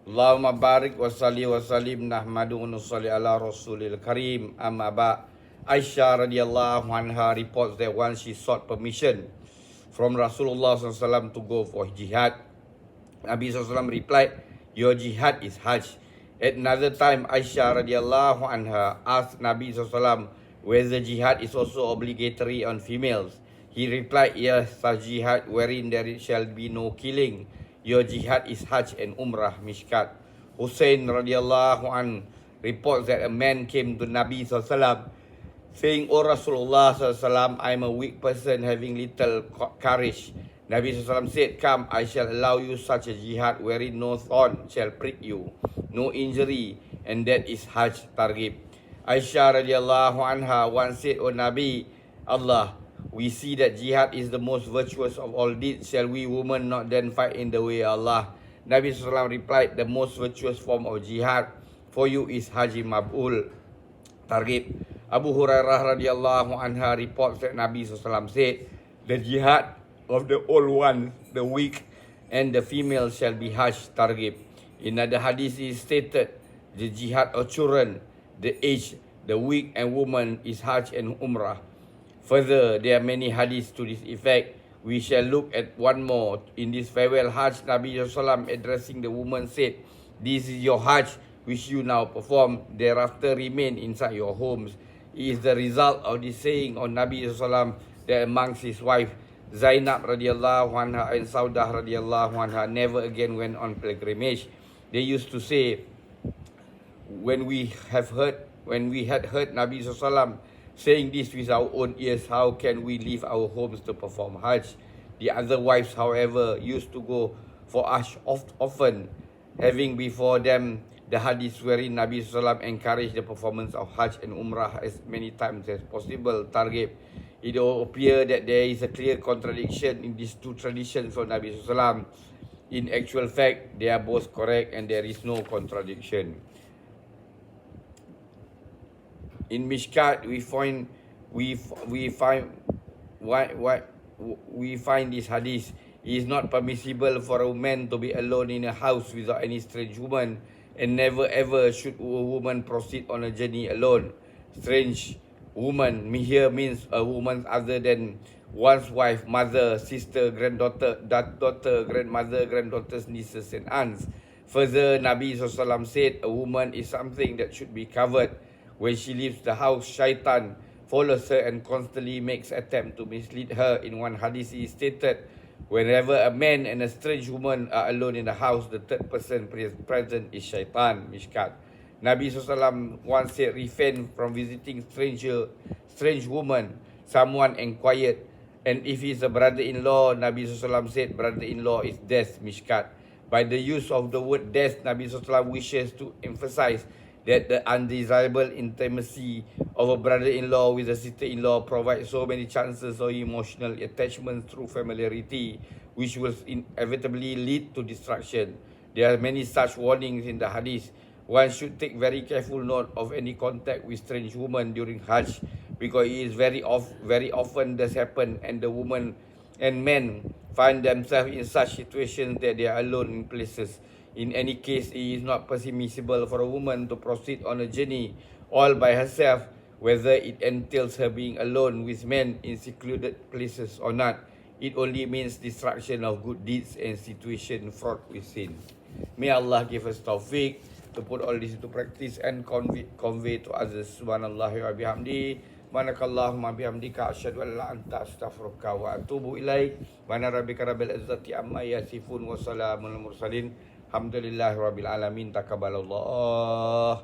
Allahumma barik wa salli wa sallim nahmadu wa nusalli ala rasulil karim amma ba. Aisyah radhiyallahu anha reports that once she sought permission from Rasulullah SAW to go for jihad. Nabi SAW replied, your jihad is Hajj. At another time, Aisyah radhiyallahu anha asked Nabi SAW whether jihad is also obligatory on females. He replied, yes, such jihad wherein there shall be no killing. Your jihad is Hajj and Umrah, Mishkat. Hussein radhiyallahu anhu reports that a man came to Nabi SAW saying, O Rasulullah SAW, I am a weak person having little courage. Nabi SAW said, come, I shall allow you such a jihad wherein no thorn shall prick you, no injury, and that is Hajj Targhib. Aisyah radhiyallahu anha once said, O Nabi Allah, we see that jihad is the most virtuous of all deeds. Shall we women not then fight in the way of Allah? Nabi SAW replied, the most virtuous form of jihad for you is Haji Mab'ul Targhib. Abu Hurairah radhiyallahu anha reports that Nabi SAW said, the jihad of the old ones, the weak, and the female shall be Hajj Targhib. In other hadith is stated, the jihad of children, the aged, the weak, and woman is Hajj and Umrah. Further, there are many hadiths to this effect. We shall look at one more. In this farewell Hajj, Nabi SAW addressing the woman said, this is your Hajj which you now perform, thereafter remain inside your homes. It is the result of this saying on Nabi SAW that amongst his wife, Zainab radhiyallahu anha and Saudah radhiyallahu anha never again went on pilgrimage. They used to say, when we had heard Nabi SAW saying this with our own ears, how can we leave our homes to perform Hajj? The other wives, however, used to go for Hajj often, having before them the hadith wherein Nabi SAW encouraged the performance of Hajj and Umrah as many times as possible. Targhib. It will appear that there is a clear contradiction in these two traditions from Nabi SAW. In actual fact, they are both correct and there is no contradiction. In Mishkat, we find this hadith. It is not permissible for a man to be alone in a house without any strange woman, and never ever should a woman proceed on a journey alone. Strange woman here means a woman other than one's wife, mother, sister, granddaughter, daughter, grandmother, granddaughters, nieces, and aunts. Further, Nabi SAW said a woman is something that should be covered. When she leaves the house, shaitan follows her and constantly makes attempt to mislead her. In one hadith is stated, whenever a man and a strange woman are alone in the house, the third person present is shaitan. Mishkat. Nabi SAW once said, refrain from visiting strange woman. Someone inquired, and if he is a brother-in-law, Nabi SAW said, brother-in-law is death. Mishkat. By the use of the word death, Nabi SAW wishes to emphasize that the undesirable intimacy of a brother-in-law with a sister-in-law provides so many chances of emotional attachment through familiarity, which will inevitably lead to destruction. There are many such warnings in the hadith. One should take very careful note of any contact with strange women during Hajj, because it is very often does happen, and the woman and men find themselves in such situations that they are alone in places. In any case, it is not permissible for a woman to proceed on a journey all by herself, whether it entails her being alone with men in secluded places or not. It only means destruction of good deeds and situation fraught with sin. May Allah give us tawfiq to put all this into practice and convey to others. Subhanallah wa bihamdi. Manakallahumma bihamdika asyhadu an la anta astaghfiruka wa atubu ilaik. Mana rabbika rabbil izzati amma yasifun wa salamun al mursalin. Alhamdulillahirabbil alamin. Taqabbalallah.